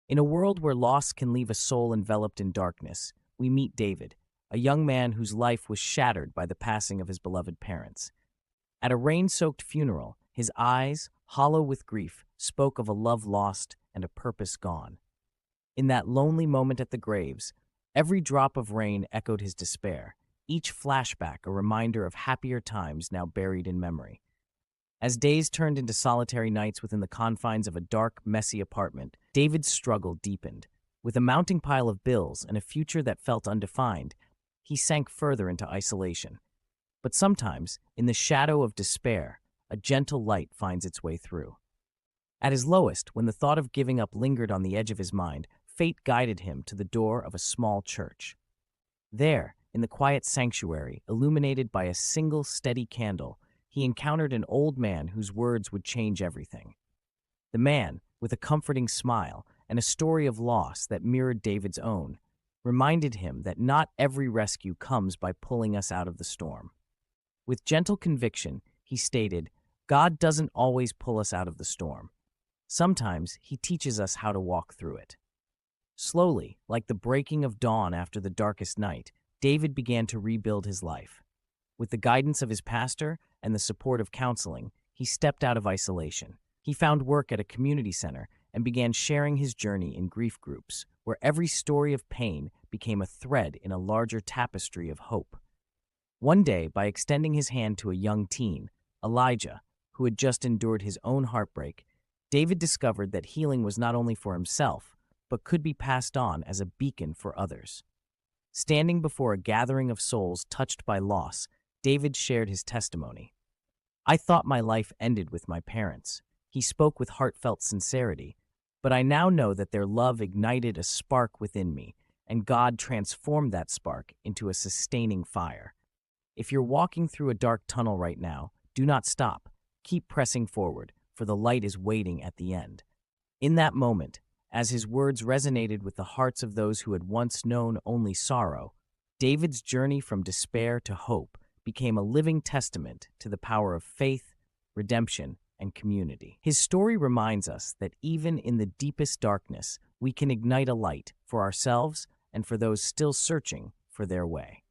In a world where loss can leave a soul enveloped in darkness, we meet David, a young man whose life was shattered by the passing of his beloved parents. At a rain-soaked funeral, his eyes, hollow with grief, spoke of a love lost and a purpose gone. In that lonely moment at the graves, every drop of rain echoed his despair, each flashback a reminder of happier times now buried in memory. As days turned into solitary nights within the confines of a dark, messy apartment, David's struggle deepened. With a mounting pile of bills and a future that felt undefined, he sank further into isolation. But sometimes, in the shadow of despair, a gentle light finds its way through. At his lowest, when the thought of giving up lingered on the edge of his mind, fate guided him to the door of a small church. There, in the quiet sanctuary, illuminated by a single steady candle, he encountered an old man whose words would change everything. The man, with a comforting smile and a story of loss that mirrored David's own, reminded him that not every rescue comes by pulling us out of the storm. With gentle conviction, he stated, "God doesn't always pull us out of the storm. Sometimes he teaches us how to walk through it." Slowly, like the breaking of dawn after the darkest night, David began to rebuild his life. With the guidance of his pastor and the support of counseling, he stepped out of isolation. He found work at a community center and began sharing his journey in grief groups, where every story of pain became a thread in a larger tapestry of hope. One day, by extending his hand to a young teen, Elijah, who had just endured his own heartbreak, David discovered that healing was not only for himself, but could be passed on as a beacon for others. Standing before a gathering of souls touched by loss, David shared his testimony. "I thought my life ended with my parents." He spoke with heartfelt sincerity, "but I now know that their love ignited a spark within me, and God transformed that spark into a sustaining fire." If you're walking through a dark tunnel right now, do not stop. Keep pressing forward, for the light is waiting at the end. In that moment, as his words resonated with the hearts of those who had once known only sorrow, David's journey from despair to hope became a living testament to the power of faith, redemption, and community. His story reminds us that even in the deepest darkness, we can ignite a light for ourselves and for those still searching for their way.